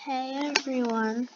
Hey everyone.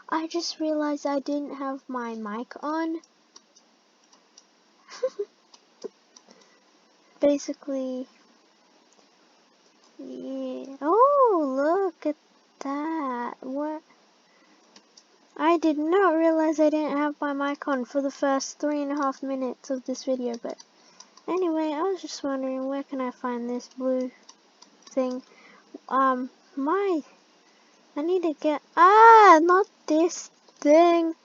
I just realized I didn't have my mic on. Basically, yeah. Oh, look at that. What? I did not realize I didn't have my mic on for the first 3.5 minutes of this video, but anyway, I was just wondering where can I find this blue thing. I need to get, not this thing.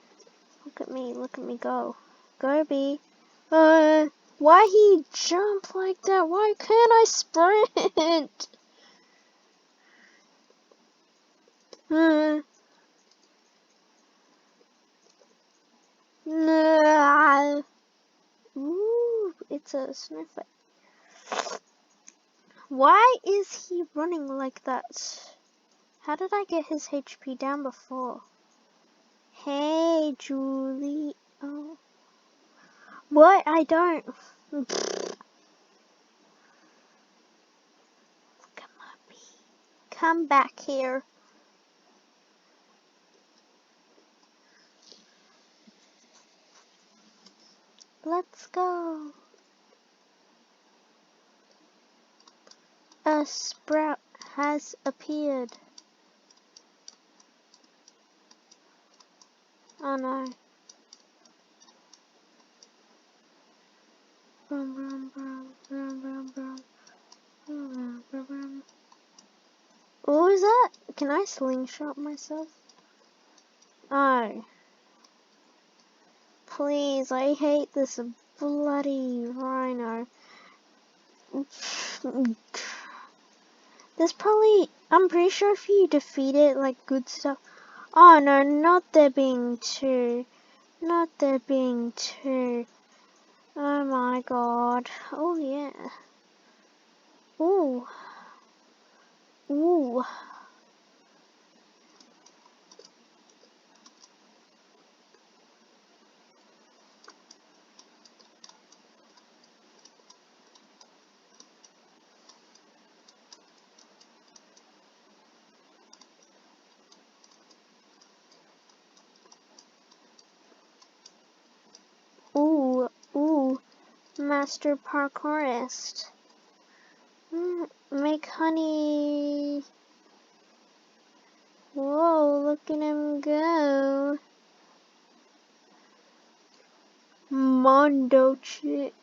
Look at me go. Go, bee. Why he jump like that? Why can't I sprint? Nah. Ooh, it's a snowflake. Why is he running like that? How did I get his HP down before? Hey, Julie. Oh. What? I don't. Come on, bee. Come back here. Let's go. A sprout has appeared. Oh no. Brum, brum, brum, brum, brum, brum, brum, brum, Can I slingshot myself? Oh. Please, I hate this bloody rhino. There's probably, I'm pretty sure if you defeat it, like good stuff. Oh no, not there being two. Not there being two. Oh my god. Oh yeah. Ooh. Ooh. Ooh. Ooh. Master parkourist. Make honey. Whoa, look at him go. Mondo chick.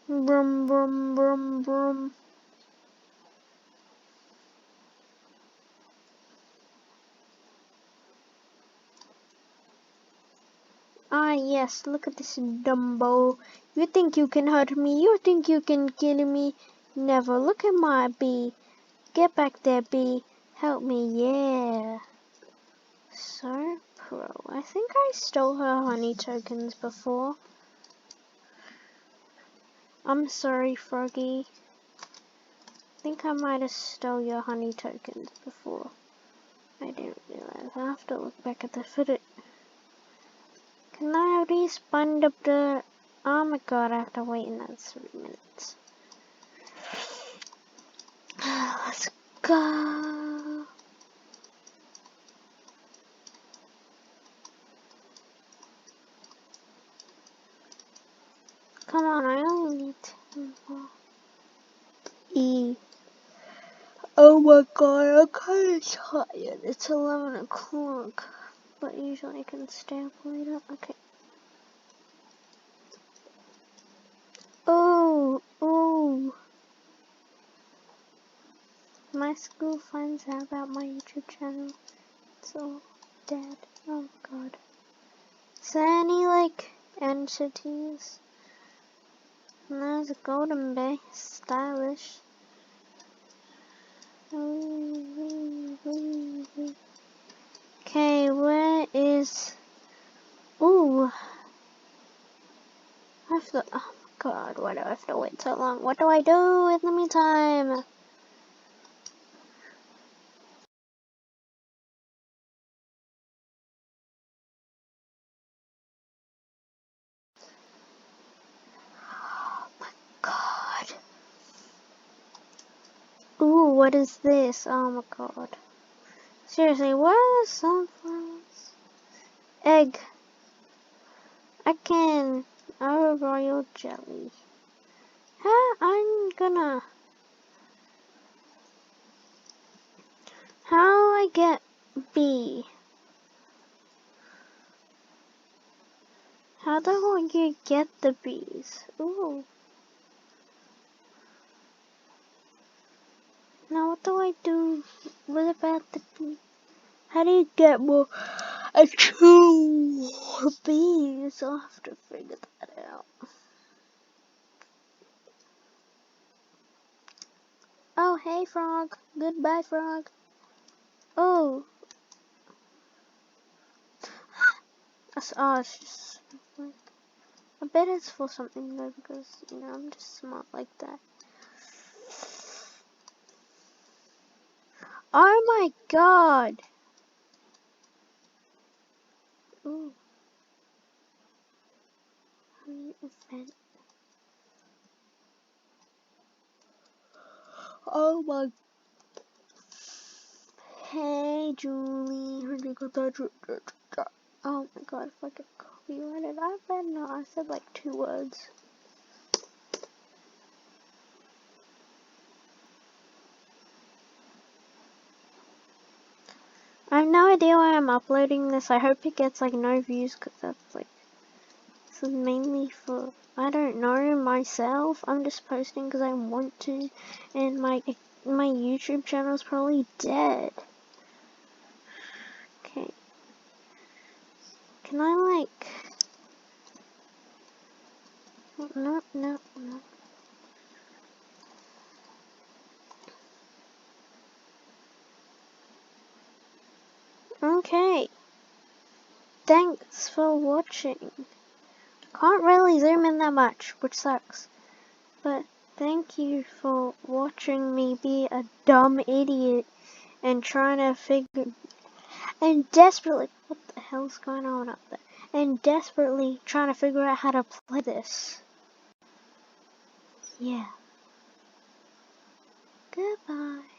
Brum brum brum brum. Ah yes, look at this Dumbo. You think you can hurt me? You think you can kill me? Never. Look at my bee. Get back there, bee. Help me, yeah. So pro. I think I stole her honey tokens before. I'm sorry, Froggy. I think I might have stole your honey tokens before. I didn't realize. I have to look back at the footage. Can I at least bind up the... Oh my god, I have to wait another 3 minutes. Let's go. Come on, I only need 10 more. E. Oh my god, I'm kind of tired. It's 11 o'clock. But usually I can stay up later. Okay. Oh, oh. My school finds out about my YouTube channel. It's all dead. Oh god. Is there any, like, entities? And there's a golden bay. Stylish. Okay, where is... Ooh. I have to... Oh my god, why do I have to wait so long? What do I do in the meantime? Oh my god. Ooh, what is this? Oh my god. Seriously, what are the sunflowers? Egg. I can. Oh, royal jelly. How I'm gonna... How I get B? How the hell you get the bees? Ooh. Now what do I do? What about the bee? How do you get more? Two bees. I'll have to figure that out. Oh, hey, frog. Goodbye, frog. Oh. Oh, it's just like... I bet it's for something though, because, you know, I'm just smart like that. Oh my god! Ooh. Honey event. Oh my... Hey, Julie. Oh my god, if I could copyright it, I bet not. I said like 2 words. I have no idea why I'm uploading this. I hope it gets like no views, because that's like This is mainly for, I don't know, myself. I'm just posting because I want to, and my YouTube channel is probably dead. Okay. Can I no. Okay. Thanks for watching. Can't really zoom in that much, which sucks. But thank you for watching me be a dumb idiot and trying to and desperately, what the hell's going on up there? And desperately trying to figure out how to play this. Yeah. Goodbye.